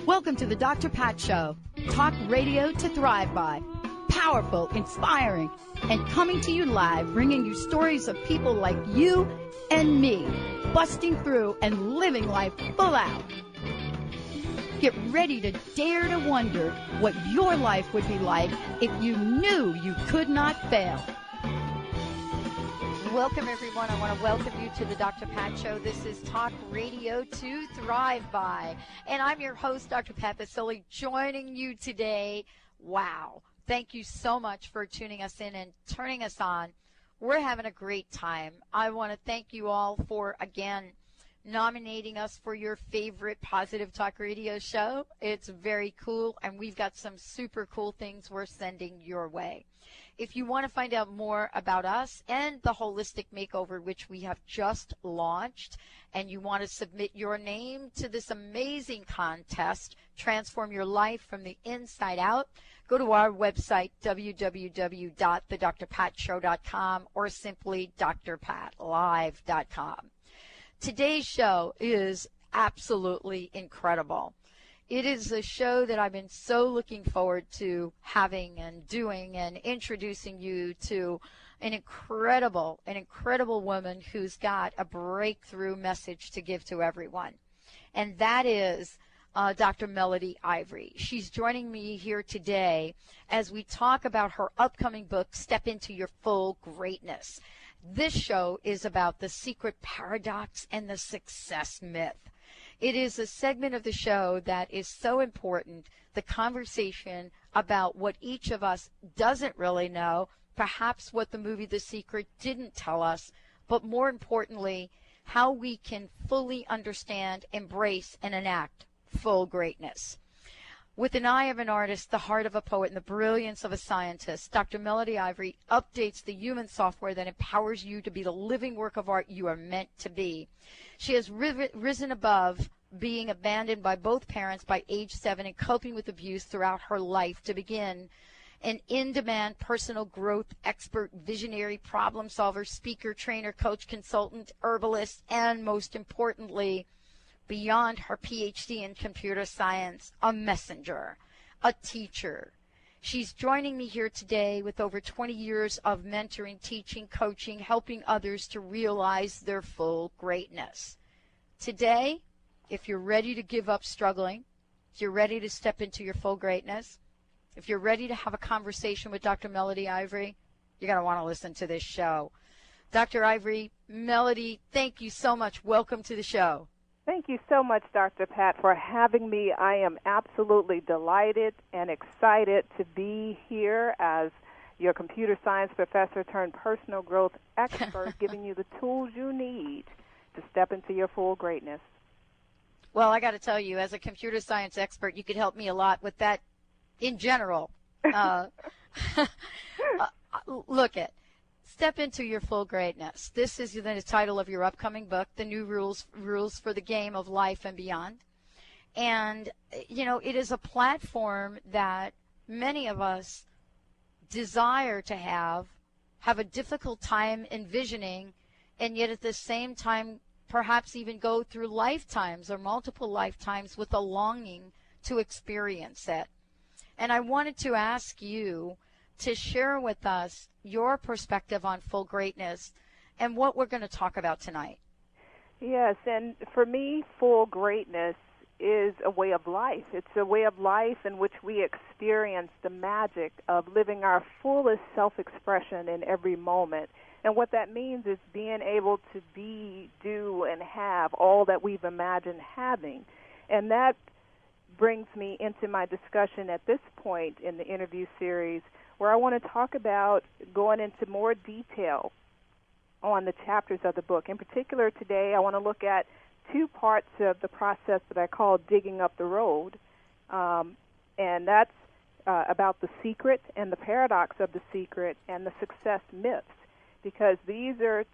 Welcome to the Dr. Pat Show. Talk radio to thrive by. Powerful, inspiring, and coming to you live, bringing you stories of people like you and me, busting through and living life full out. Get ready to dare to wonder what your life would be like if you knew you could not fail. Welcome, everyone. I want to welcome you to the Dr. Pat Show. This is Talk Radio to Thrive By. And I'm your host, Dr. Pat Basile, joining you today. Wow. Thank you so much for tuning us in and turning us on. We're having a great time. I want to thank you all for, again, nominating us for your favorite Positive Talk Radio show. It's very cool, and we've got some super cool things we're sending your way. If you want to find out more about us and the Holistic Makeover, which we have just launched, and you want to submit your name to this amazing contest, Transform Your Life from the Inside Out, go to our website, www.thedrpatshow.com, or simply drpatlive.com. Today's show is absolutely incredible. It is a show that I've been so looking forward to having and doing and introducing you to an incredible woman who's got a breakthrough message to give to everyone. And that is Dr. Melody Ivorys. She's joining me here today as we talk about her upcoming book, Step Into Your Full Greatness. This show is about the secret paradox and the success myth. It is a segment of the show that is so important, the conversation about what each of us doesn't really know, perhaps what the movie The Secret didn't tell us, but more importantly, how we can fully understand, embrace, and enact full greatness. With an eye of an artist, the heart of a poet, and the brilliance of a scientist, Dr. Melody Ivorys updates the human software that empowers you to be the living work of art you are meant to be. She has risen above being abandoned by both parents by age 7 and coping with abuse throughout her life to begin an in-demand personal growth expert, visionary, problem solver, speaker, trainer, coach, consultant, herbalist, and most importantly, beyond her PhD in computer science, a messenger, a teacher. She's joining me here today with over 20 years of mentoring, teaching, coaching, helping others to realize their full greatness. Today, if you're ready to give up struggling, if you're ready to step into your full greatness, if you're ready to have a conversation with Dr. Melody Ivorys, you're going to want to listen to this show. Dr. Ivorys, Melody, thank you so much. Welcome to the show. Thank you so much, Dr. Pat, for having me. I am absolutely delighted and excited to be here as your computer science professor turned personal growth expert, giving you the tools you need to step into your full greatness. Well, I got to tell you, as a computer science expert, you could help me a lot with that in general. Look at. Step into your full greatness. This is the title of your upcoming book, The New Rules for the Game of Life and Beyond. And, you know, it is a platform that many of us desire to have a difficult time envisioning, and yet at the same time perhaps even go through lifetimes or multiple lifetimes with a longing to experience it. And I wanted to ask you to share with us your perspective on full greatness and what we're going to talk about tonight. Yes, and for me, full greatness is a way of life. It's a way of life in which we experience the magic of living our fullest self-expression in every moment. And what that means is being able to be, do, and have all that we've imagined having. And that brings me into my discussion at this point in the interview series, where I want to talk about going into more detail on the chapters of the book. In particular, today I want to look at two parts of the process that I call digging up the road, and that's about the secret and the paradox of the secret and the success myths, because these are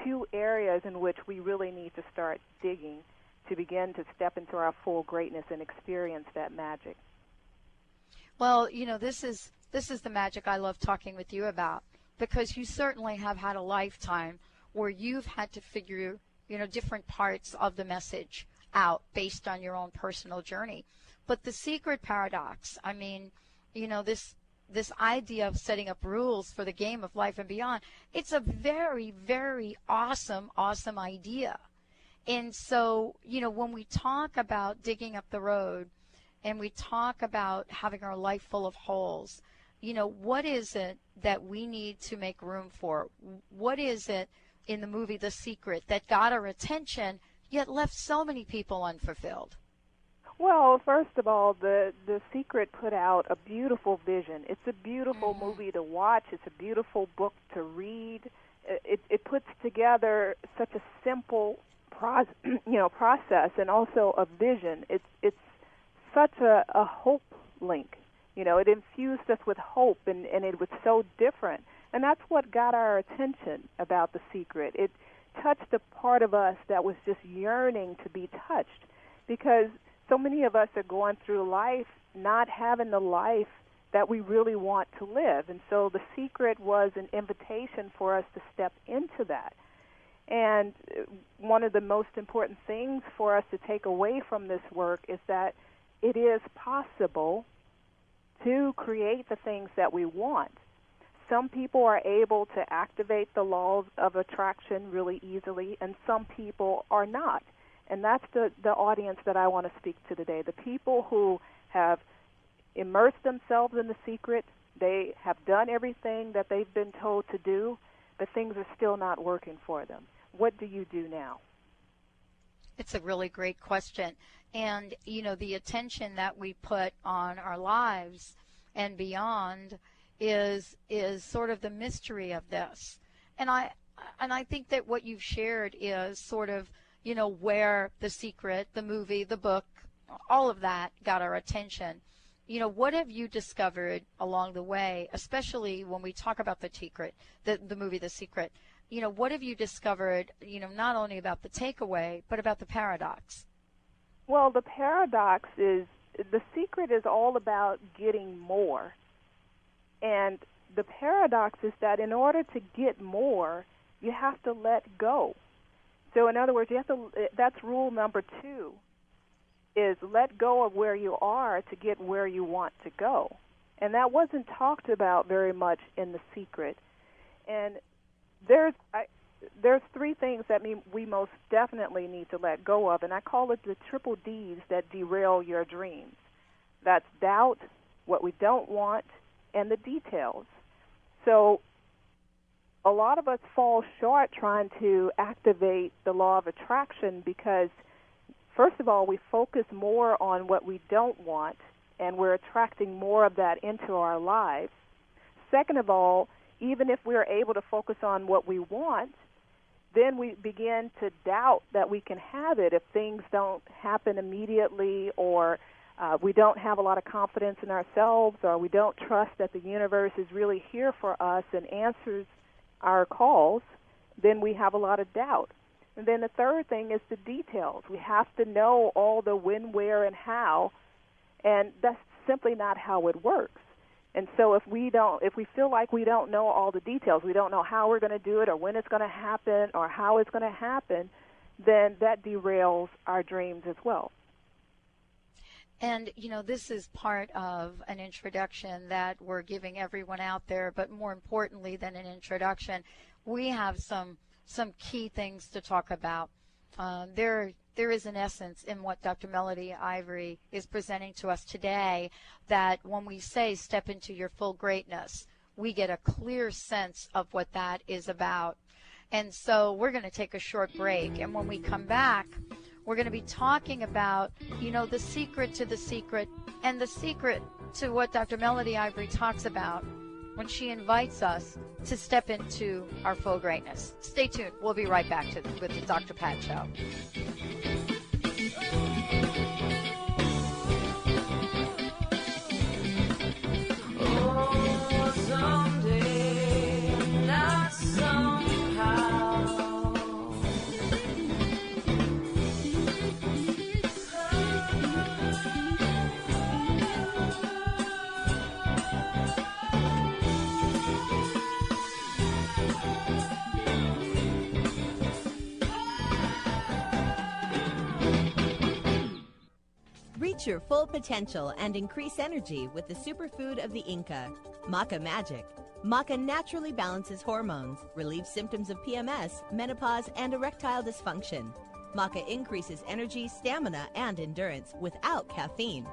two areas in which we really need to start digging to begin to step into our full greatness and experience that magic. Well, you know, this is the magic I love talking with you about, because you certainly have had a lifetime where you've had to figure, you know, different parts of the message out based on your own personal journey. But the secret paradox, I mean, this idea of setting up rules for the game of life and beyond, it's a very, very awesome idea. And so, when we talk about digging up the road and we talk about having our life full of holes, what is it that we need to make room for? What is it in the movie The Secret that got our attention yet left so many people unfulfilled? Well, first of all, the Secret put out a beautiful vision. It's a beautiful movie to watch. It's a beautiful book to read. It puts together such a simple process and also a vision. It's such a hope link. It infused us with hope, and it was so different. And that's what got our attention about The Secret. It touched a part of us that was just yearning to be touched, because so many of us are going through life not having the life that we really want to live. And so The Secret was an invitation for us to step into that. And one of the most important things for us to take away from this work is that it is possible to create the things that we want. Some people are able to activate the laws of attraction really easily, and some people are not. And that's the audience that I want to speak to today. The people who have immersed themselves in The Secret, they have done everything that they've been told to do, but things are still not working for them. What do you do now? It's a really great question. And, the attention that we put on our lives and beyond is sort of the mystery of this. And I think that what you've shared is sort of, where The Secret, the movie, the book, all of that got our attention. What have you discovered along the way, especially when we talk about The Secret, the movie The Secret? What have you discovered, not only about the takeaway, but about the paradox? Well, the paradox is The Secret is all about getting more. And the paradox is that in order to get more, you have to let go. So in other words, that's rule number 2, is let go of where you are to get where you want to go. And that wasn't talked about very much in The Secret. And there's 3 things that we most definitely need to let go of, and I call it the triple Ds that derail your dreams. That's doubt, what we don't want, and the details. So a lot of us fall short trying to activate the law of attraction because, first of all, we focus more on what we don't want, and we're attracting more of that into our lives. Second of all, even if we're able to focus on what we want, then we begin to doubt that we can have it if things don't happen immediately, or we don't have a lot of confidence in ourselves, or we don't trust that the universe is really here for us and answers our calls. Then we have a lot of doubt. And then the third thing is the details. We have to know all the when, where, and how, and that's simply not how it works. And so if we feel like we don't know all the details, we don't know how we're going to do it or when it's going to happen or how it's going to happen, then that derails our dreams as well. And, this is part of an introduction that we're giving everyone out there, but more importantly than an introduction, we have some key things to talk about. There is an essence in what Dr. Melody Ivory is presenting to us today, that when we say step into your full greatness, we get a clear sense of what that is about. And so we're going to take a short break, and when we come back, we're going to be talking about, the secret to the secret, and the secret to what Dr. Melody Ivory talks about when she invites us to step into our full greatness. Stay tuned. We'll be right back with the Dr. Pat Show. Reach your full potential and increase energy with the superfood of the Inca, Maca Magic. Maca naturally balances hormones, relieves symptoms of PMS, menopause, and erectile dysfunction. Maca increases energy, stamina, and endurance without caffeine.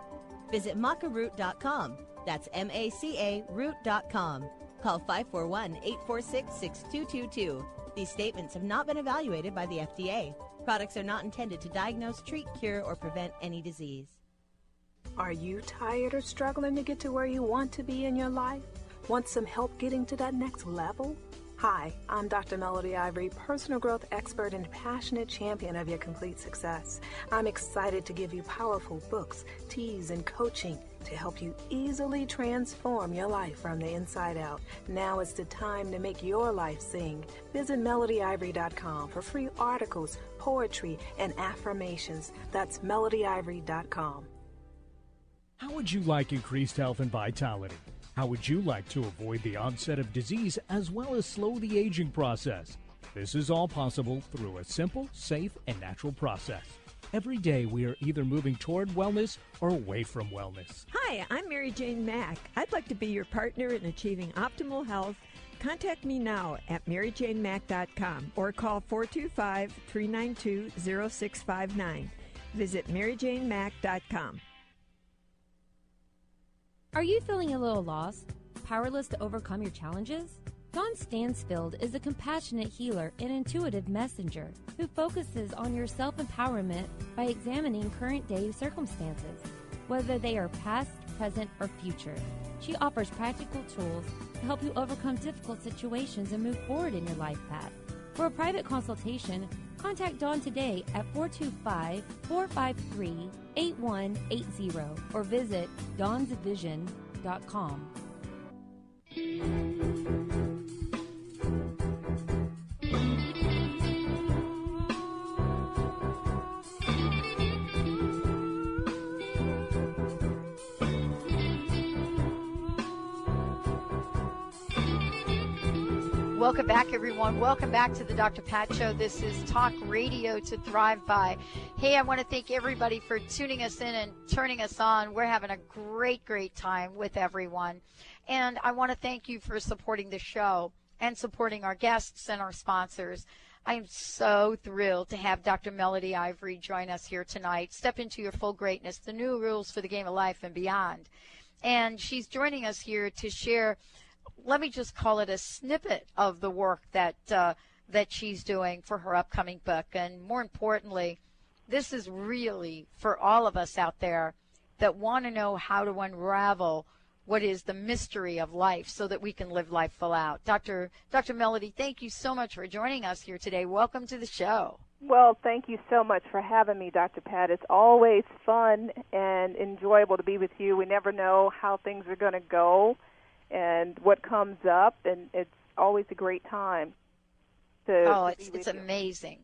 Visit macaroot.com. That's MACA root.com. Call 541-846-6222. These statements have not been evaluated by the FDA. Products are not intended to diagnose, treat, cure, or prevent any disease. Are you tired or struggling to get to where you want to be in your life? Want some help getting to that next level? Hi, I'm Dr. Melody Ivory, personal growth expert and passionate champion of your complete success. I'm excited to give you powerful books, teas, and coaching to help you easily transform your life from the inside out. Now is the time to make your life sing. Visit melodyivory.com for free articles, poetry, and affirmations. That's melodyivory.com. How would you like increased health and vitality? How would you like to avoid the onset of disease as well as slow the aging process? This is all possible through a simple, safe, and natural process. Every day we are either moving toward wellness or away from wellness. Hi, I'm Mary Jane Mack. I'd like to be your partner in achieving optimal health. Contact me now at maryjanemack.com or call 425-392-0659. Visit maryjanemack.com. Are you feeling a little lost, powerless to overcome your challenges? Dawn Stansfield is a compassionate healer and intuitive messenger who focuses on your self-empowerment by examining current-day circumstances, whether they are past, present, or future. She offers practical tools to help you overcome difficult situations and move forward in your life path. For a private consultation, contact Dawn today at 425-453-8180 or visit dawnsvision.com. Welcome back, everyone. Welcome back to the Dr. Pat Show. This is Talk Radio to Thrive By. Hey, I want to thank everybody for tuning us in and turning us on. We're having a great, great time with everyone. And I want to thank you for supporting the show and supporting our guests and our sponsors. I am so thrilled to have Dr. Melody Ivory join us here tonight. Step into your full greatness, the new rules for the game of life and beyond. And she's joining us here to share, let me just call it a snippet of the work that she's doing for her upcoming book. And more importantly, this is really for all of us out there that want to know how to unravel what is the mystery of life so that we can live life full out. Dr. Melody, thank you so much for joining us here today. Welcome to the show. Well, thank you so much for having me, Dr. Pat. It's always fun and enjoyable to be with you. We never know how things are going to go and what comes up, and it's always a great time to it's amazing.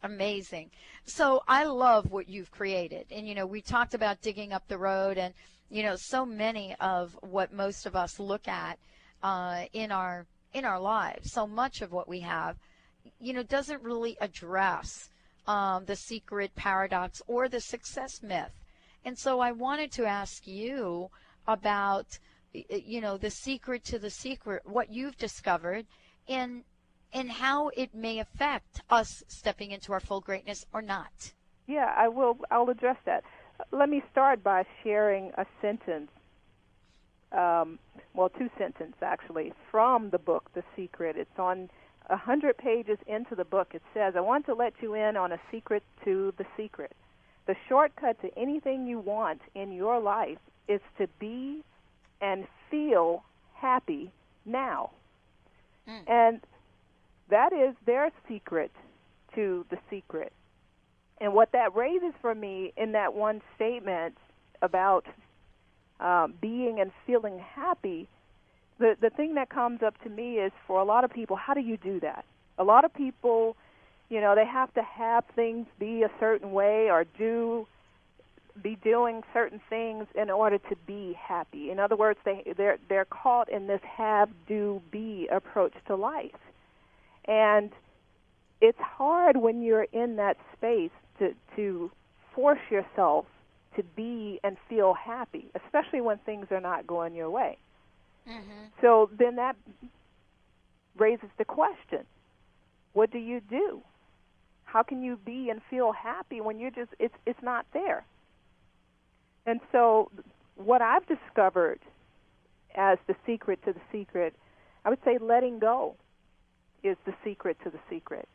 Amazing. So I love what you've created. And, we talked about digging up the road, and, so many of what most of us look at in our lives, so much of what we have, doesn't really address the secret paradox or the success myth. And so I wanted to ask you about the secret to the secret, what you've discovered, and how it may affect us stepping into our full greatness or not. Yeah, I'll address that. Let me start by sharing a sentence, two sentences actually, from the book, The Secret. It's on 100 pages into the book. It says, I want to let you in on a secret to the secret. The shortcut to anything you want in your life is to be and feel happy now. And that is their secret to the secret. And what that raises for me in that one statement about being and feeling happy, the thing that comes up to me is, for a lot of people, how do you do that? A lot of people, they have to have things be a certain way or be doing certain things in order to be happy. In other words, they're caught in this have, do, be approach to life. And it's hard when you're in that space to force yourself to be and feel happy, especially when things are not going your way. Mm-hmm. So then that raises the question, what do you do? How can you be and feel happy when you're just, it's not there? And so what I've discovered as the secret to the secret, I would say letting go is the secret to the secret.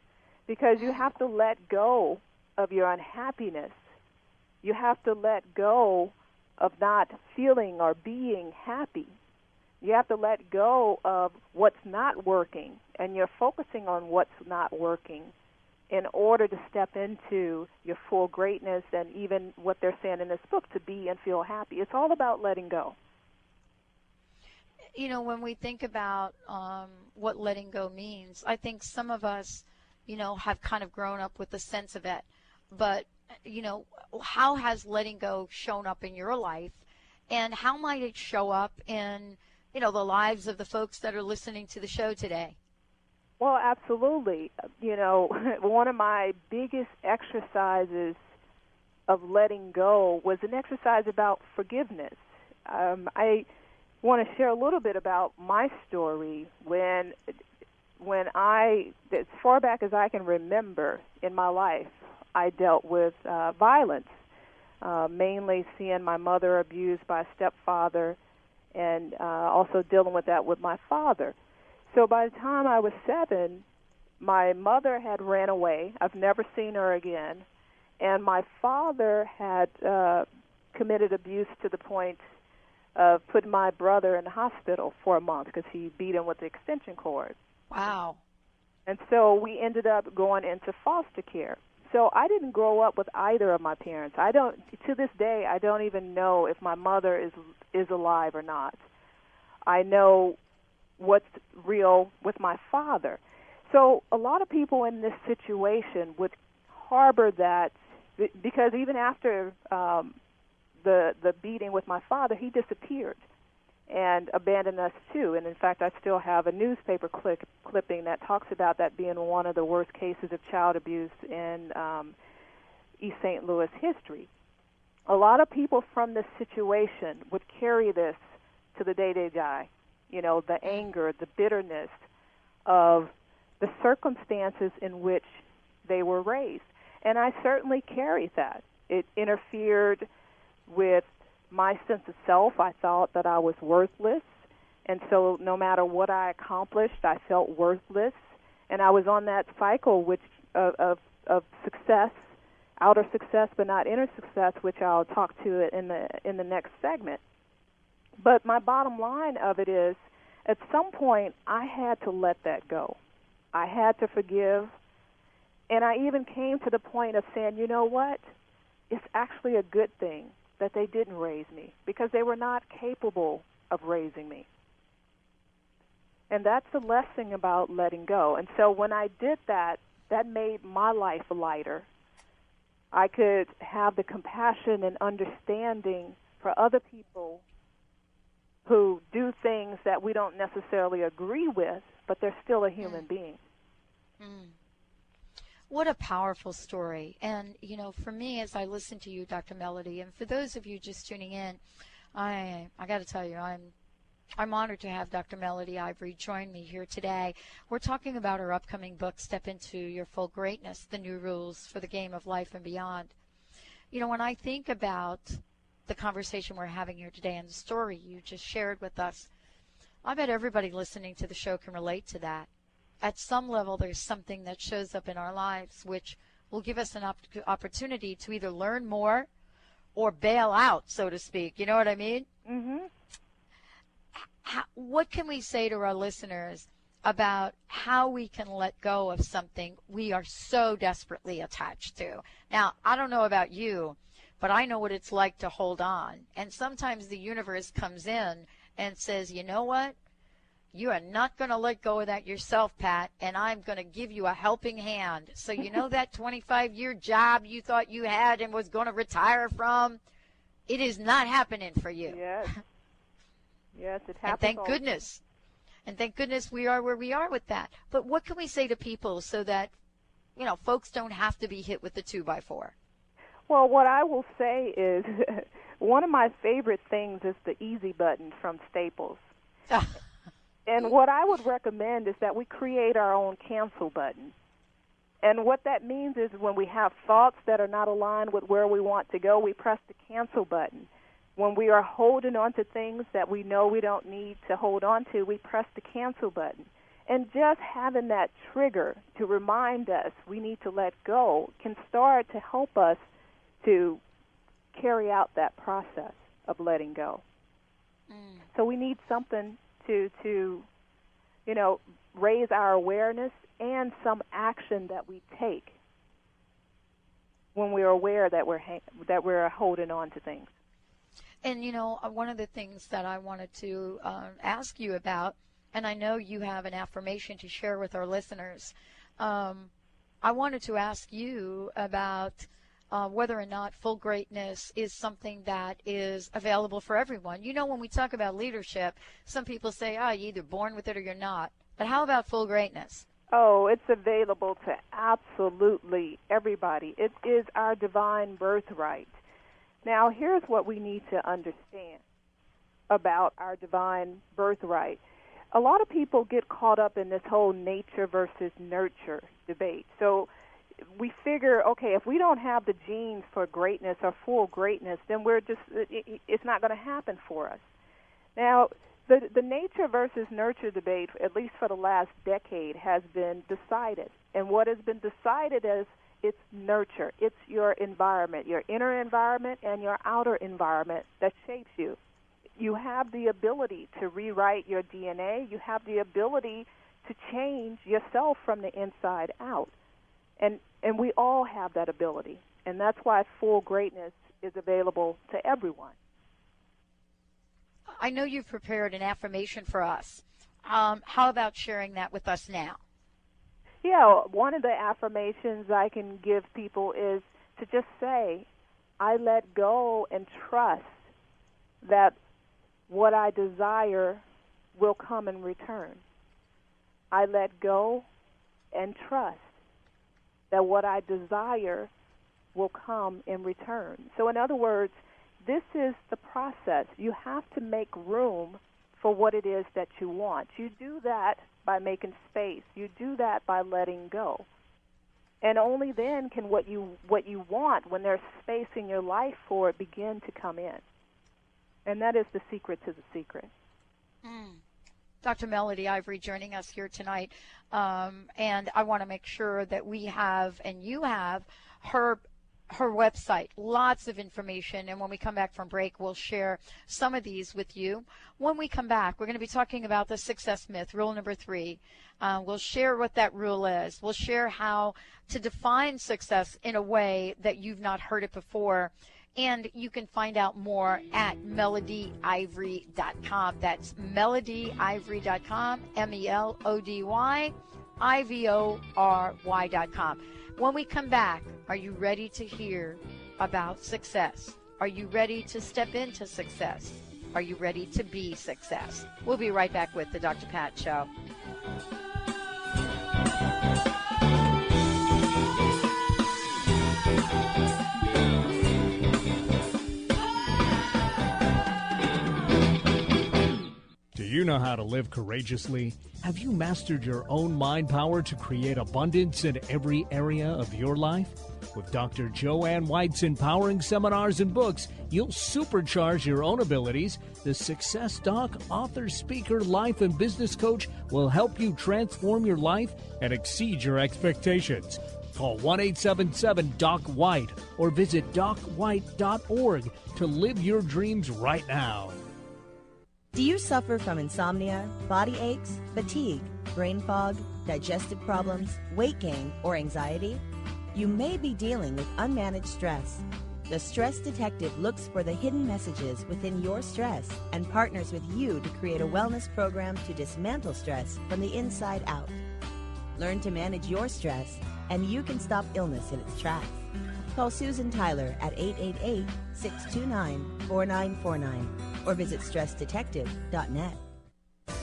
Because you have to let go of your unhappiness. You have to let go of not feeling or being happy. You have to let go of what's not working, and you're focusing on what's not working in order to step into your full greatness and even what they're saying in this book, to be and feel happy. It's all about letting go. You know, when we think about what letting go means, I think some of us, you know, have kind of grown up with a sense of it. But, you know, how has letting go shown up in your life, and how might it show up in, you know, the lives of the folks that are listening to the show today? Well, absolutely. You know, one of my biggest exercises of letting go was an exercise about forgiveness. I want to share a little bit about my story. When I, as far back as I can remember in my life, I dealt with violence, mainly seeing my mother abused by a stepfather, and also dealing with that with my father. So by the time I was 7, my mother had ran away. I've never seen her again. And my father had committed abuse to the point of putting my brother in the hospital for a month because he beat him with the extension cord. Wow. And so we ended up going into foster care. So I didn't grow up with either of my parents. To this day, I don't even know if my mother is alive or not. I know what's real with my father. So a lot of people in this situation would harbor that, because even after the beating with my father, he disappeared and abandoned us too. And in fact, I still have a newspaper clipping that talks about that being one of the worst cases of child abuse in East St. Louis history. A lot of people from this situation would carry this to the day they die. You know, the anger, the bitterness of the circumstances in which they were raised. And I certainly carried that. It interfered with my sense of self. I thought that I was worthless. And so no matter what I accomplished, I felt worthless. And I was on that cycle of success, outer success but not inner success, which I'll talk to in the next segment. But my bottom line of it is, at some point, I had to let that go. I had to forgive. And I even came to the point of saying, you know what? It's actually a good thing that they didn't raise me, because they were not capable of raising me. And that's the lesson about letting go. And so when I did that, that made my life lighter. I could have the compassion and understanding for other people who do things that we don't necessarily agree with, but they're still a human being. Mm. What a powerful story. And, you know, for me, as I listen to you, Dr. Melody, and for those of you just tuning in, I got to tell you, I'm honored to have Dr. Melody Ivory join me here today. We're talking about her upcoming book, Step Into Your Full Greatness, The New Rules for the Game of Life and Beyond. You know, when I think about the conversation we're having here today and the story you just shared with us, I bet everybody listening to the show can relate to that. At some level, there's something that shows up in our lives which will give us an opportunity to either learn more or bail out, so to speak. You know what I mean? Mm-hmm. What can we say to our listeners about how we can let go of something we are so desperately attached to? Now, I don't know about you, but I know what it's like to hold on. And sometimes the universe comes in and says, you know what? You are not going to let go of that yourself, Pat, and I'm going to give you a helping hand. So you know that 25-year job you thought you had and was going to retire from? It is not happening for you. Yes. Yes, it happens. And thank goodness. And thank goodness we are where we are with that. But what can we say to people so that, you know, folks don't have to be hit with the 2x4? Well, what I will say is one of my favorite things is the easy button from Staples. And what I would recommend is that we create our own cancel button. And what that means is when we have thoughts that are not aligned with where we want to go, we press the cancel button. When we are holding on to things that we know we don't need to hold on to, we press the cancel button. And just having that trigger to remind us we need to let go can start to help us to carry out that process of letting go. So we need something to raise our awareness and some action that we take when we're aware that we're holding on to things. And, one of the things that I wanted to ask you about, and I know you have an affirmation to share with our listeners, I wanted to ask you about whether or not full greatness is something that is available for everyone. When we talk about leadership, some people say, you're either born with it or you're not. But how about full greatness? Oh, it's available to absolutely everybody. It is our divine birthright. Now, here's what we need to understand about our divine birthright. A lot of people get caught up in this whole nature versus nurture debate. So we figure, okay, if we don't have the genes for greatness or full greatness, then it's not going to happen for us. Now, the nature versus nurture debate, at least for the last decade, has been decided. And what has been decided is it's nurture. It's your environment, your inner environment and your outer environment that shapes you. You have the ability to rewrite your DNA. You have the ability to change yourself from the inside out. And we all have that ability. And that's why full greatness is available to everyone. I know you've prepared an affirmation for us. How about sharing that with us now? Yeah, one of the affirmations I can give people is to just say, I let go and trust that what I desire will come in return. I let go and trust that what I desire will come in return. So in other words, this is the process. You have to make room for what it is that you want. You do that by making space. You do that by letting go. And only then can what you want, when there's space in your life for it, begin to come in. And that is the secret to the secret. Dr. Melody Ivory joining us here tonight. And I want to make sure that we have, and you have, her website, lots of information. And when we come back from break, we'll share some of these with you. When we come back, we're going to be talking about the success myth, rule number 3. We'll share what that rule is. We'll share how to define success in a way that you've not heard it before. And you can find out more at melodyivory.com. That's melodyivory.com, melodyivory.com. When we come back, are you ready to hear about success? Are you ready to step into success? Are you ready to be success? We'll be right back with the Dr. Pat Show. Do you know how to live courageously? Have you mastered your own mind power to create abundance in every area of your life? With Dr. Joanne White's empowering seminars and books, you'll supercharge your own abilities. The Success Doc, author, speaker, life, and business coach will help you transform your life and exceed your expectations. Call 1-877-DOC-WHITE or visit docwhite.org to live your dreams right now. Do you suffer from insomnia, body aches, fatigue, brain fog, digestive problems, weight gain, or anxiety? You may be dealing with unmanaged stress. The Stress Detective looks for the hidden messages within your stress and partners with you to create a wellness program to dismantle stress from the inside out. Learn to manage your stress, and you can stop illness in its tracks. Call Susan Tyler at 888-629-4949 or visit stressdetective.net.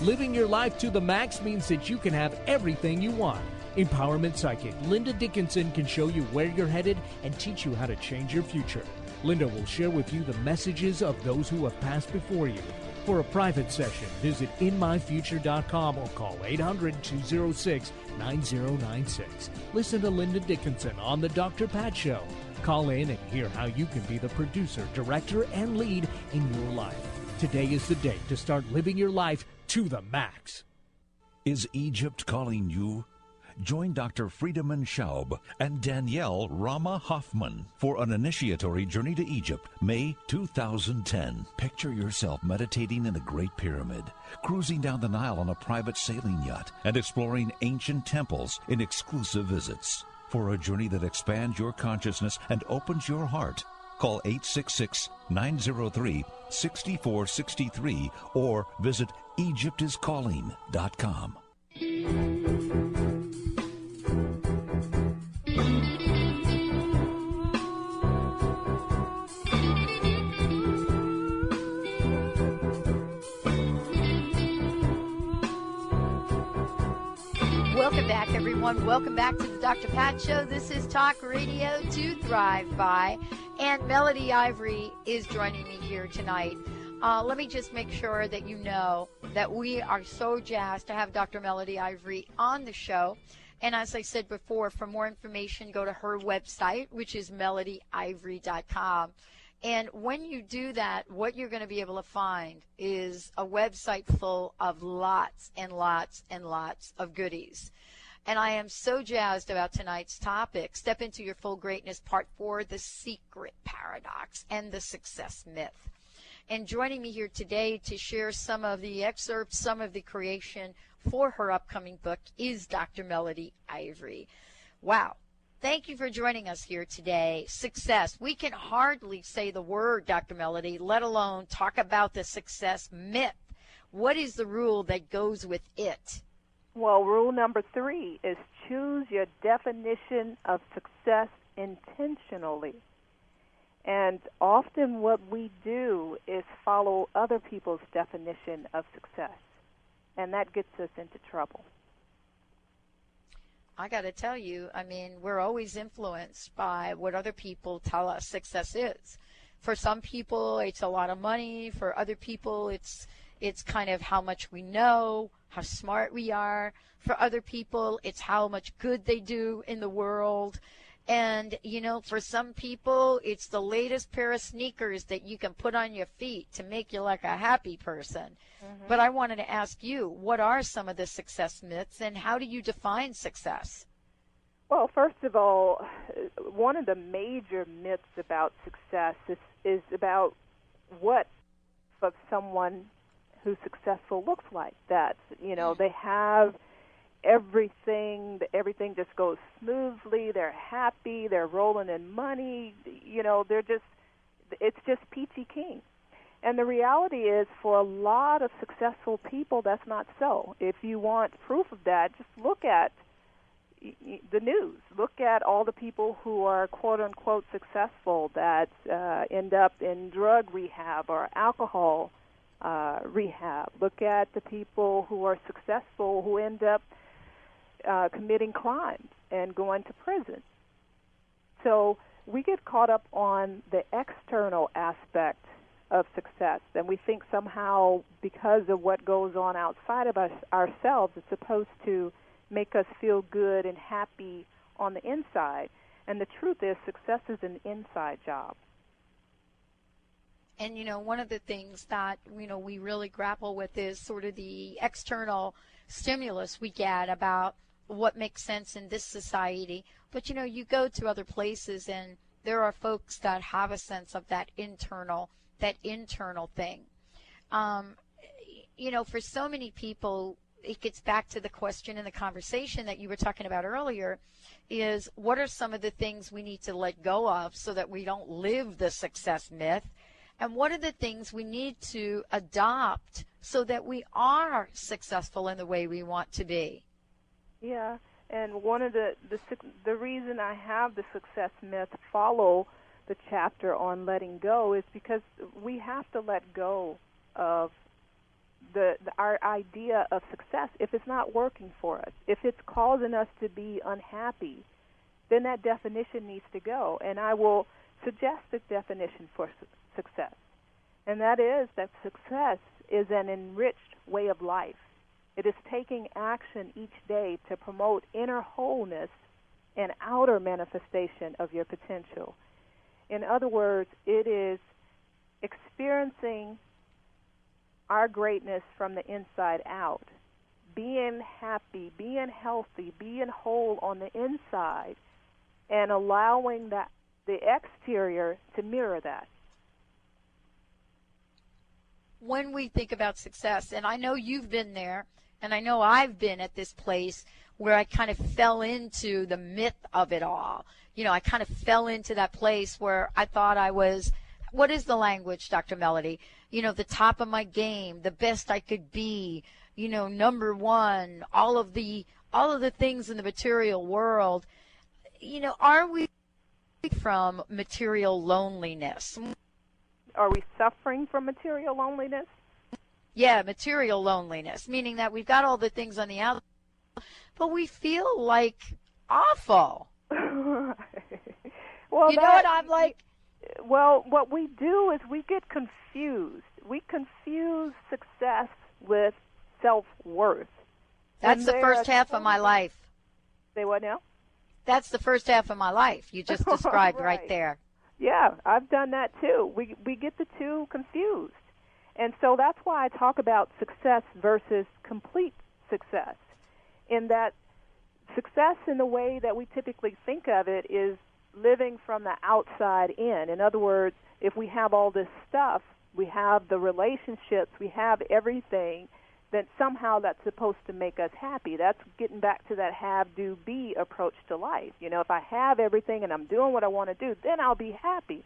Living your life to the max means that you can have everything you want. Empowerment Psychic Linda Dickinson can show you where you're headed and teach you how to change your future. Linda will share with you the messages of those who have passed before you. For a private session, visit inmyfuture.com or call 800-206-9096. Listen to Linda Dickinson on The Dr. Pat Show. Call in and hear how you can be the producer, director, and lead in your life. Today is the day to start living your life to the max. Is Egypt calling you? Join Dr. Friedemann Schaub and Danielle Rama Hoffman for an initiatory journey to Egypt, May 2010. Picture yourself meditating in the Great Pyramid, cruising down the Nile on a private sailing yacht, and exploring ancient temples in exclusive visits. For a journey that expands your consciousness and opens your heart, call 866-903-6463 or visit EgyptIsCalling.com. Welcome back, everyone. Welcome back to the Dr. Pat Show. This is Talk Radio to Thrive By, and Melody Ivory is joining me here tonight. Let me just make sure that you know that we are so jazzed to have Dr. Melody Ivory on the show. And as I said before, for more information, go to her website, which is melodyivory.com. And when you do that, what you're going to be able to find is a website full of lots and lots and lots of goodies. And I am so jazzed about tonight's topic, Step Into Your Full Greatness, Part 4, The Secret Paradox and the Success Myth. And joining me here today to share some of the excerpts, some of the creation for her upcoming book is Dr. Melody Ivory. Wow. Thank you for joining us here today. Success. We can hardly say the word, Dr. Melody, let alone talk about the success myth. What is the rule that goes with it? Well, rule number 3 is choose your definition of success intentionally. And often what we do is follow other people's definition of success, and that gets us into trouble. I got to tell you, I mean, we're always influenced by what other people tell us success is. For some people, it's a lot of money. For other people, it's kind of how much we know, how smart we are. For other people, it's how much good they do in the world. And, you know, for some people, it's the latest pair of sneakers that you can put on your feet to make you like a happy person. Mm-hmm. But I wanted to ask you, what are some of the success myths, and how do you define success? Well, first of all, one of the major myths about success is about what of someone who's successful looks like. That, you know, they have everything just goes smoothly, they're happy, they're rolling in money, you know, it's just peachy keen. And the reality is, for a lot of successful people, that's not so. If you want proof of that, just look at the news. Look at all the people who are quote-unquote successful that end up in drug rehab or alcohol rehab. Look at the people who are successful who end up committing crimes and going to prison. So we get caught up on the external aspect of success, and we think somehow because of what goes on outside of us ourselves, it's supposed to make us feel good and happy on the inside. And the truth is, success is an inside job. And, you know, one of the things that, you know, we really grapple with is sort of the external stimulus we get about what makes sense in this society. But, you know, you go to other places and there are folks that have a sense of that internal thing. You know, for so many people, it gets back to the question in the conversation that you were talking about earlier, is what are some of the things we need to let go of so that we don't live the success myth? And what are the things we need to adopt so that we are successful in the way we want to be? Yeah, and one of the reason I have the success myth follow the chapter on letting go is because we have to let go of our idea of success, if it's not working for us, if it's causing us to be unhappy, then that definition needs to go. And I will suggest a definition for success. And that is that success is an enriched way of life. It is taking action each day to promote inner wholeness and outer manifestation of your potential. In other words, it is experiencing our greatness from the inside out, being happy, being healthy, being whole on the inside, and allowing the exterior to mirror that. When we think about success, and I know you've been there, and I know I've been at this place where I kind of fell into the myth of it all. You know, I kind of fell into that place where I thought I was, what is the language, Dr. Melody? You know, the top of my game, the best I could be, you know, number one, all of the things in the material world. You know, are we from material loneliness? Are we suffering from material loneliness? Yeah, material loneliness, meaning that we've got all the things on the outside, but we feel like awful. Well, you know what I'm like? Well, what we do is we get confused. We confuse success with self-worth. That's the first half of my life. Say what now? That's the first half of my life you just described right there. Yeah, I've done that too. We get the two confused. And so that's why I talk about success versus complete success, in that success in the way that we typically think of it is living from the outside in. In other words, if we have all this stuff, we have the relationships, we have everything, then somehow that's supposed to make us happy. That's getting back to that have, do, be approach to life. You know, if I have everything and I'm doing what I want to do, then I'll be happy.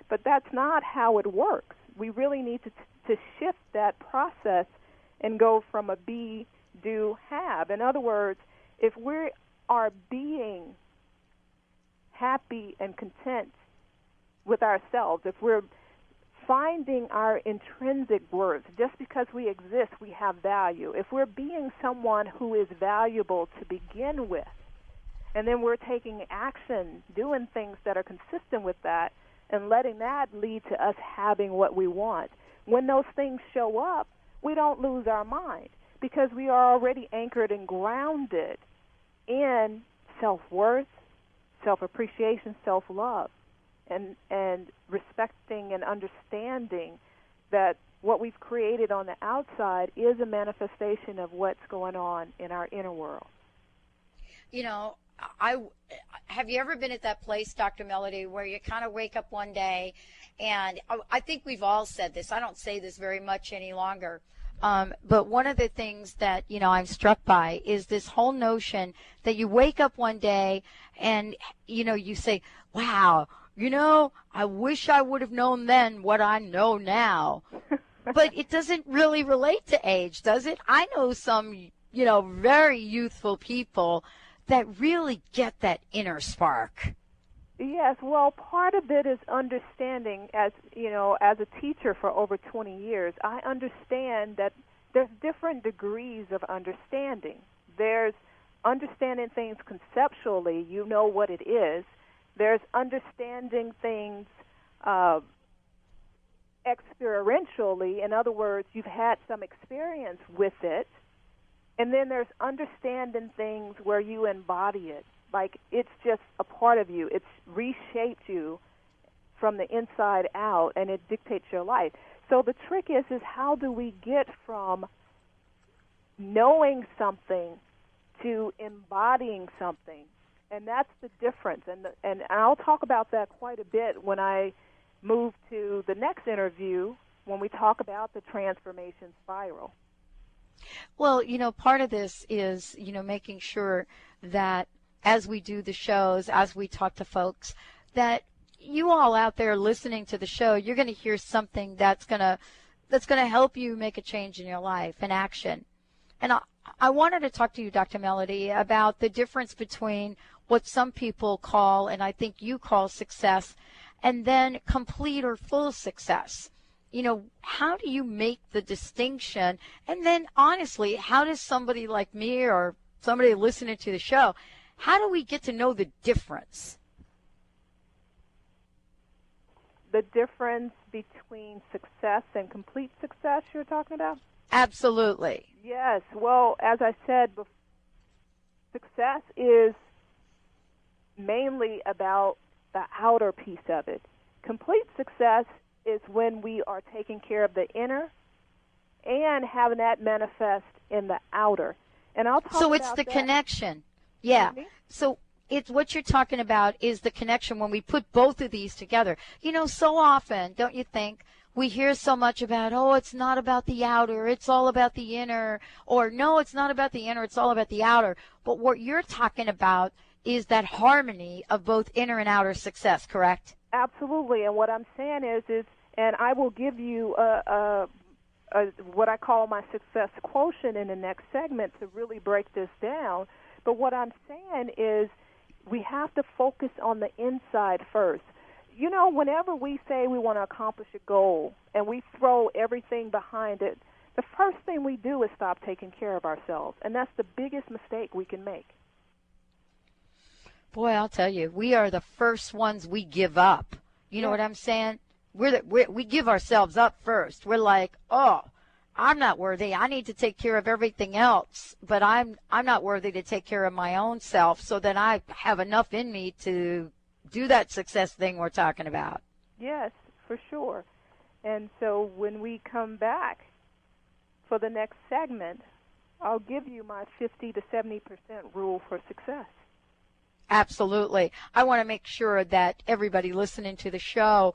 But that's not how it works. We really need to shift that process and go from a be, do, have. In other words, if we are being happy and content with ourselves, if we're finding our intrinsic worth, just because we exist, we have value. If we're being someone who is valuable to begin with, and then we're taking action, doing things that are consistent with that, and letting that lead to us having what we want. When those things show up, we don't lose our mind because we are already anchored and grounded in self-worth, self-appreciation, self-love, and respecting and understanding that what we've created on the outside is a manifestation of what's going on in our inner world. You know, have you ever been at that place, Dr. Melody, where you kind of wake up one day, and I think we've all said this. I don't say this very much any longer. But one of the things that, you know, I'm struck by is this whole notion that you wake up one day and, you know, you say, wow, you know, I wish I would have known then what I know now. But it doesn't really relate to age, does it? I know some, you know, very youthful people that really get that inner spark. Yes, well, part of it is understanding, as you know, as a teacher for over 20 years, I understand that there's different degrees of understanding. There's understanding things conceptually, you know what it is. There's understanding things experientially. In other words, you've had some experience with it. And then there's understanding things where you embody it. Like it's just a part of you. It's reshaped you from the inside out, and it dictates your life. So the trick is how do we get from knowing something to embodying something? And that's the difference. And I'll talk about that quite a bit when I move to the next interview when we talk about the transformation spiral. Well, you know, part of this is, you know, making sure that as we do the shows, as we talk to folks, that you all out there listening to the show, you're going to hear something that's going to help you make a change in your life, an action. And I wanted to talk to you, Dr. Melody, about the difference between what some people call, and I think you call, success, and then complete or full success. how do you make the distinction? And then honestly, how does somebody like me or somebody listening to the show, how do we get to know the difference? The difference between success and complete success you're talking about? Absolutely. Yes. Well, as I said, success is mainly about the outer piece of it. Complete success is when we are taking care of the inner and having that manifest in the outer. And I'll talk about that. So it's the connection. Yeah. So it's what you're talking about is the connection when we put both of these together. So often, don't you think, we hear so much about, oh, it's not about the outer, it's all about the inner, or no, it's not about the inner, it's all about the outer. But what you're talking about is that harmony of both inner and outer success, correct? Absolutely. And what I'm saying is and I will give you what I call my success quotient in the next segment to really break this down. But what I'm saying is we have to focus on the inside first. Whenever we say we want to accomplish a goal and we throw everything behind it, the first thing we do is stop taking care of ourselves. And that's the biggest mistake we can make. Boy, I'll tell you, we are the first ones we give up. You know what I'm saying? We give ourselves up first. We're like, oh, I'm not worthy. I need to take care of everything else, but I'm not worthy to take care of my own self so that I have enough in me to do that success thing we're talking about. Yes, for sure. And so when we come back for the next segment, I'll give you my 50 to 70% rule for success. Absolutely. I want to make sure that everybody listening to the show,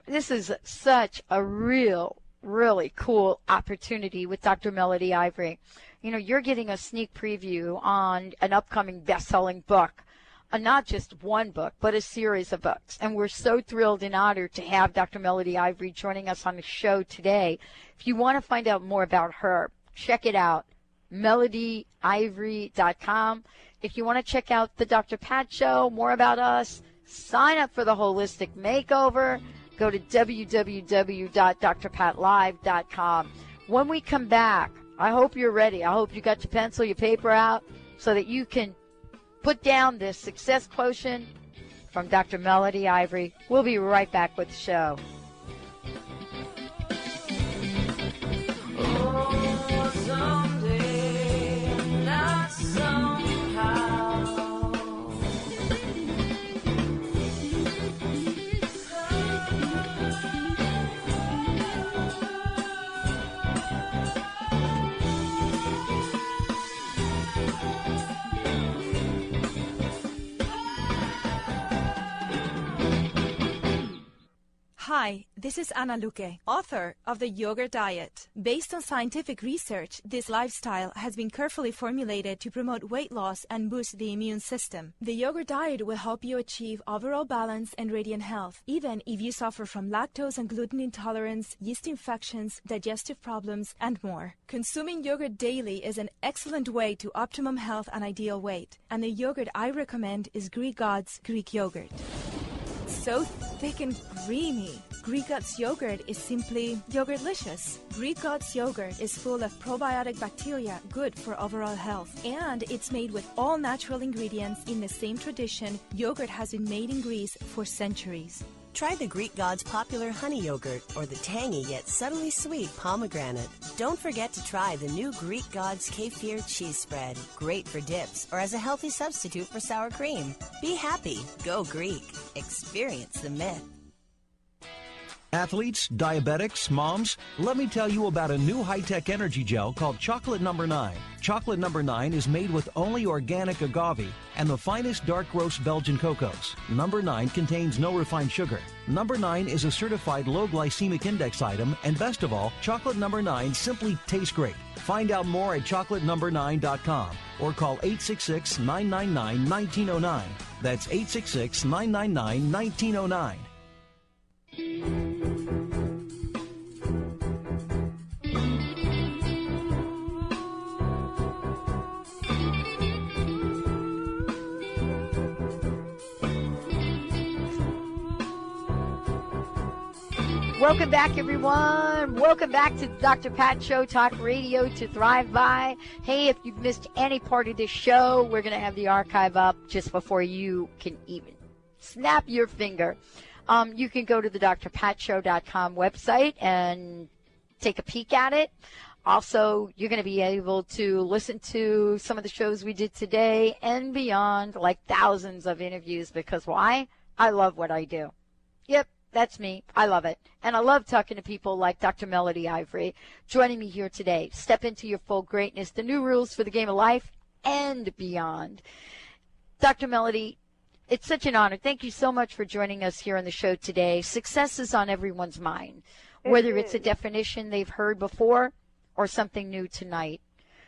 this is such a really cool opportunity with Dr. Melody Ivory. You're getting a sneak preview on an upcoming best-selling book, not just one book, but a series of books. And we're so thrilled and honored to have Dr. Melody Ivory joining us on the show today. If you want to find out more about her, check it out, melodyivory.com. If you want to check out the Dr. Pat Show, more about us, sign up for the Holistic Makeover, go to www.drpatlive.com. When we come back, I hope you're ready. I hope you got your pencil, your paper out, so that you can put down this success quotient from Dr. Melody Ivory. We'll be right back with the show. Oh, someday, not somehow. Hi, this is Ana Luque, author of The Yogurt Diet. Based on scientific research, this lifestyle has been carefully formulated to promote weight loss and boost the immune system. The Yogurt Diet will help you achieve overall balance and radiant health, even if you suffer from lactose and gluten intolerance, yeast infections, digestive problems, and more. Consuming yogurt daily is an excellent way to optimum health and ideal weight, and the yogurt I recommend is Greek God's Greek yogurt. So thick and creamy. Greek God's yogurt is simply yogurtlicious. Greek God's yogurt is full of probiotic bacteria good for overall health, and it's made with all natural ingredients in the same tradition yogurt has been made in Greece for centuries. Try the Greek God's popular honey yogurt or the tangy yet subtly sweet pomegranate. Don't forget to try the new Greek God's kefir cheese spread. Great for dips or as a healthy substitute for sour cream. Be happy. Go Greek. Experience the myth. Athletes, diabetics, moms, let me tell you about a new high-tech energy gel called Chocolate No. 9. Chocolate No. 9 is made with only organic agave and the finest dark roast Belgian cocos. No. 9 contains no refined sugar. No. 9 is a certified low glycemic index item, and best of all, Chocolate No. 9 simply tastes great. Find out more at chocolatenumber9.com or call 866-999-1909. That's 866-999-1909. Welcome back, everyone. Welcome back to the Dr. Pat Show, Talk Radio to Thrive By. Hey, if you've missed any part of this show, we're going to have the archive up just before you can even snap your finger. You can go to the drpatshow.com website and take a peek at it. Also, you're going to be able to listen to some of the shows we did today and beyond, like thousands of interviews, because why? I love what I do. Yep. That's me. I love it. And I love talking to people like Dr. Melody Ivory joining me here today. Step into your full greatness, the new rules for the game of life and beyond. Dr. Melody, it's such an honor. Thank you so much for joining us here on the show today. Success is on everyone's mind, whether it's a definition they've heard before or something new tonight.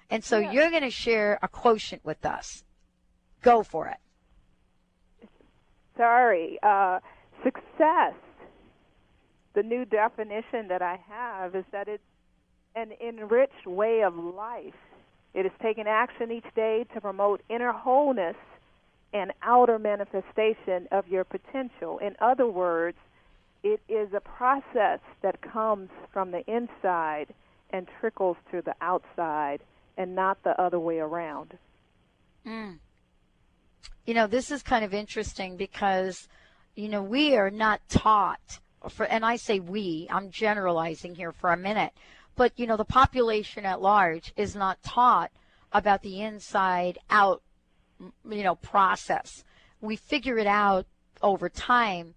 And so you're going to share a quotient with us. Go for it. Sorry. Success. The new definition that I have is that it's an enriched way of life. It is taking action each day to promote inner wholeness and outer manifestation of your potential. In other words, it is a process that comes from the inside and trickles to the outside and not the other way around. You know, this is kind of interesting because, you know, we are not taught. And I say we, I'm generalizing here for a minute, but, you know, the population at large is not taught about the inside out, you know, process. We figure it out over time.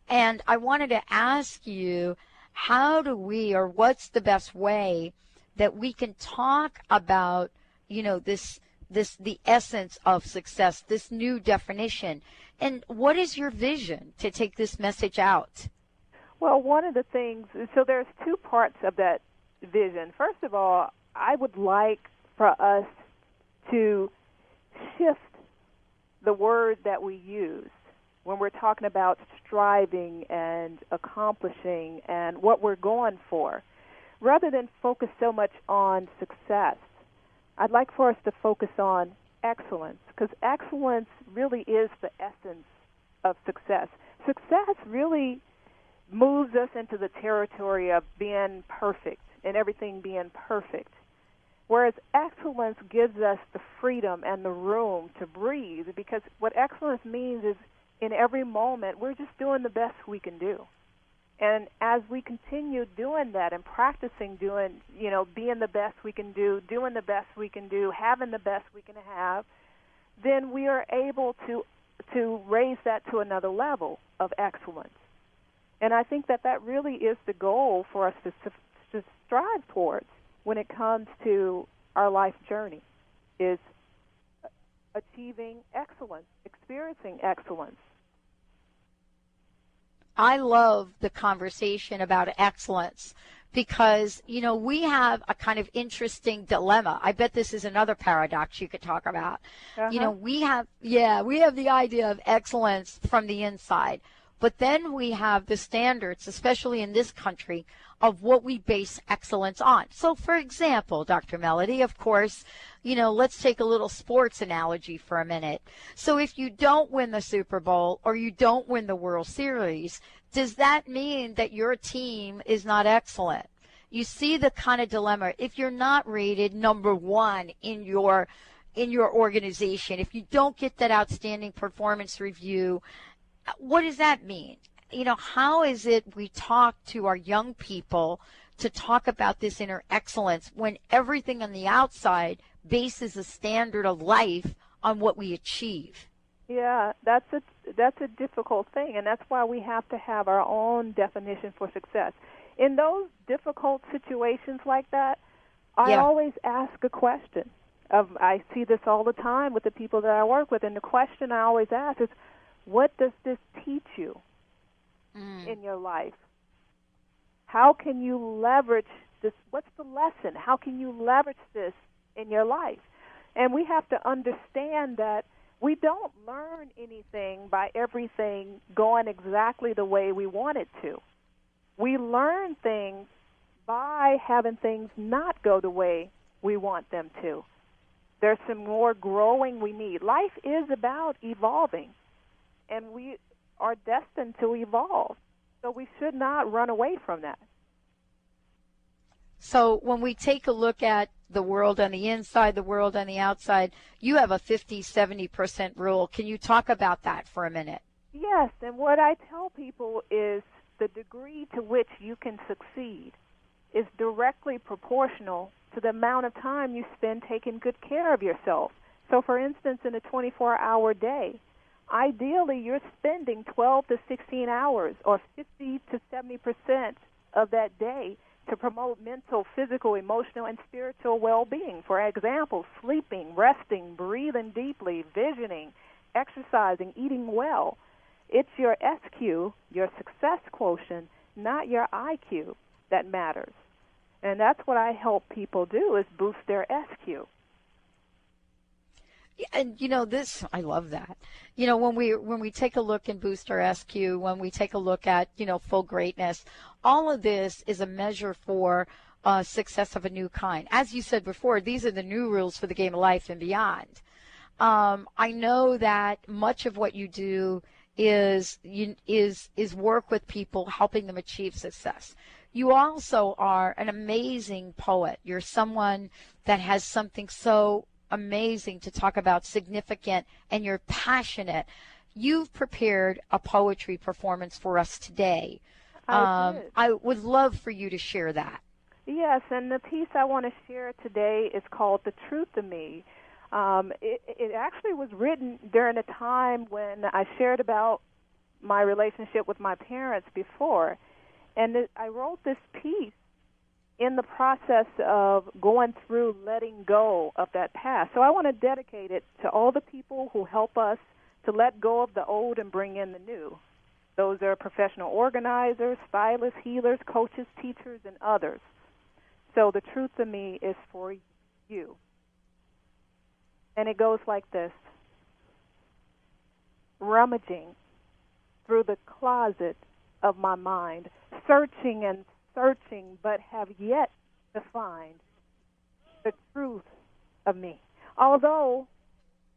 And I wanted to ask you, how do we, or what's the best way that we can talk about, you know, the essence of success, this new definition? And what is your vision to take this message out? Well, one of the things, so there's two parts of that vision. First of all, I would like for us to shift the word that we use when we're talking about striving and accomplishing and what we're going for. Rather than focus so much on success, I'd like for us to focus on excellence, because excellence really is the essence of success. Success really moves us into the territory of being perfect and everything being perfect, whereas excellence gives us the freedom and the room to breathe, because what excellence means is in every moment we're just doing the best we can do. And as we continue doing that and practicing doing, you know, being the best we can do, doing the best we can do, having the best we can have, then we are able to raise that to another level of excellence. And I think that that really is the goal for us to strive towards when it comes to our life journey, is achieving excellence, experiencing excellence. I love the conversation about excellence because, you know, we have a kind of interesting dilemma. I bet this is another paradox you could talk about. You know, we have the idea of excellence from the inside. But then we have the standards, especially in this country, of what we base excellence on. So, for example, Dr. Melody, of course, you know, let's take a little sports analogy for a minute. So if you don't win the Super Bowl or you don't win the World Series, does that mean that your team is not excellent? You see the kind of dilemma. If you're not rated number one in your organization, if you don't get that outstanding performance review, what does that mean? You know, how is it we talk to our young people to talk about this inner excellence when everything on the outside bases a standard of life on what we achieve? Yeah, that's a difficult thing, and that's why we have to have our own definition for success. In those difficult situations like that, I always ask a question. I see this all the time with the people that I work with, and the question I always ask is, what does this teach you in your life? How can you leverage this? What's the lesson? How can you leverage this in your life? And we have to understand that we don't learn anything by everything going exactly the way we want it to. We learn things by having things not go the way we want them to. There's some more growing we need. Life is about evolving, and we are destined to evolve. So we should not run away from that. So when we take a look at the world on the inside, the world on the outside, you have a 50-70% rule. Can you talk about that for a minute? Yes, and what I tell people is the degree to which you can succeed is directly proportional to the amount of time you spend taking good care of yourself. So, for instance, in a 24-hour day, ideally you're spending 12 to 16 hours or 50 to 70% of that day to promote mental, physical, emotional, and spiritual well-being. For example, sleeping, resting, breathing deeply, visioning, exercising, eating well. It's your SQ, your success quotient, not your IQ, that matters. And that's what I help people do, is boost their SQ. And this, I love that. When we take a look and boost our SQ, when we take a look at full greatness, all of this is a measure for success of a new kind. As you said before, these are the new rules for the game of life and beyond. I know that much of what you do is work with people, helping them achieve success. You also are an amazing poet. You're someone that has something so amazing to talk about, significant, and you're passionate. You've prepared a poetry performance for us today. I would love for you to share that. Yes, and the piece I want to share today is called The Truth of Me. It actually was written during a time when I shared about my relationship with my parents before. And I wrote this piece in the process of going through letting go of that past. So I want to dedicate it to all the people who help us to let go of the old and bring in the new. Those are professional organizers, stylists, healers, coaches, teachers, and others. So the truth of me is for you. And it goes like this. Rummaging through the closet of my mind, searching and searching, but have yet to find the truth of me. Although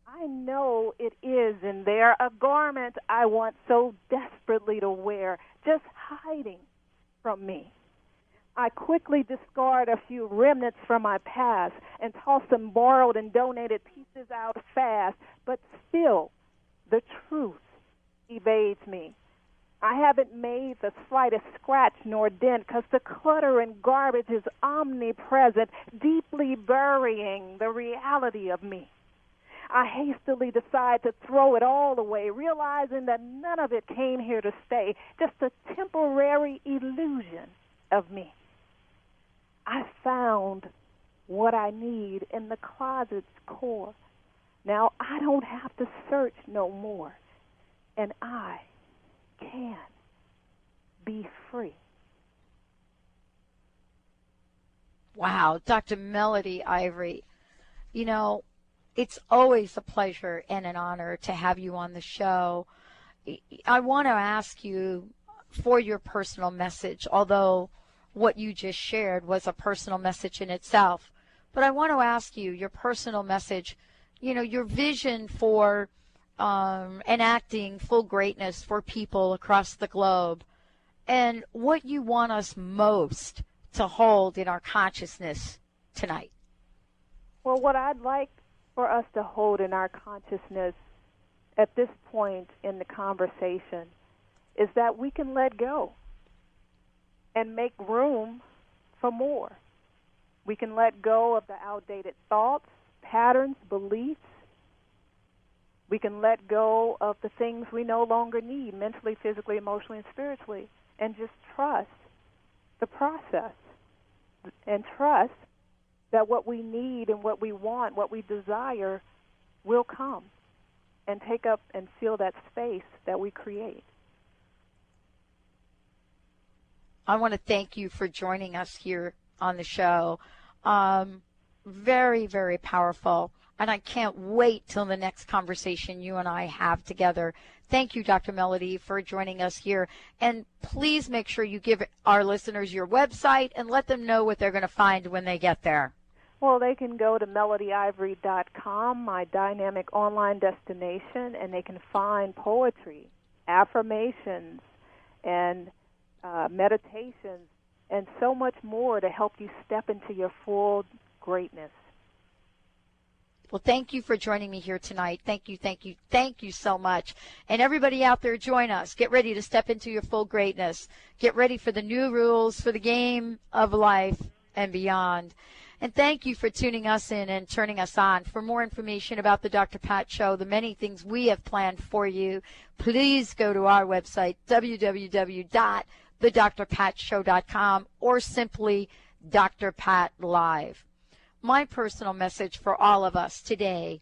I know it is in there, a garment I want so desperately to wear, just hiding from me. I quickly discard a few remnants from my past and toss some borrowed and donated pieces out fast, but still the truth evades me. I haven't made the slightest scratch nor dent because the clutter and garbage is omnipresent, deeply burying the reality of me. I hastily decide to throw it all away, realizing that none of it came here to stay, just a temporary illusion of me. I found what I need in the closet's core. Now I don't have to search no more, and I can be free. Wow, Dr. Melody Ivory, it's always a pleasure and an honor to have you on the show. I want to ask you for your personal message, although what you just shared was a personal message in itself. But I want to ask you your personal message, your vision for enacting full greatness for people across the globe, and what you want us most to hold in our consciousness tonight. Well, what I'd like for us to hold in our consciousness at this point in the conversation is that we can let go and make room for more. We can let go of the outdated thoughts, patterns, beliefs. We can let go of the things we no longer need, mentally, physically, emotionally, and spiritually, and just trust the process and trust that what we need and what we want, what we desire, will come and take up and fill that space that we create. I want to thank you for joining us here on the show. Very, very powerful. And I can't wait till the next conversation you and I have together. Thank you, Dr. Melody, for joining us here. And please make sure you give our listeners your website and let them know what they're going to find when they get there. Well, they can go to melodyivory.com, my dynamic online destination, and they can find poetry, affirmations, and meditations, and so much more to help you step into your full greatness. Well, thank you for joining me here tonight. Thank you so much. And everybody out there, join us. Get ready to step into your full greatness. Get ready for the new rules for the game of life and beyond. And thank you for tuning us in and turning us on. For more information about the Dr. Pat Show, the many things we have planned for you, please go to our website, www.thedrpatshow.com, or simply Dr. Pat Live. My personal message for all of us today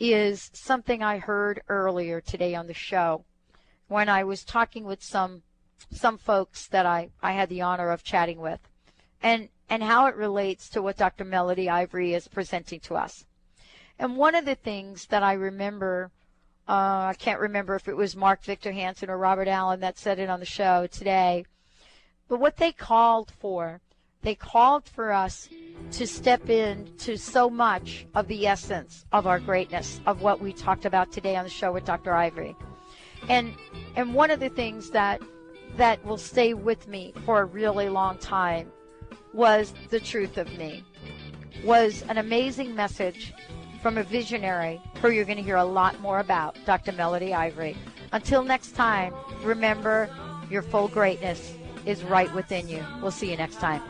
is something I heard earlier today on the show when I was talking with some folks that I had the honor of chatting with, and how it relates to what Dr. Melody Ivory is presenting to us. And one of the things that I remember, I can't remember if it was Mark Victor Hansen or Robert Allen that said it on the show today, but what they called for us to step into so much of the essence of our greatness, of what we talked about today on the show with Dr. Ivory. And one of the things that will stay with me for a really long time was the truth of me, was an amazing message from a visionary who you're going to hear a lot more about, Dr. Melody Ivory. Until next time, remember, your full greatness is right within you. We'll see you next time.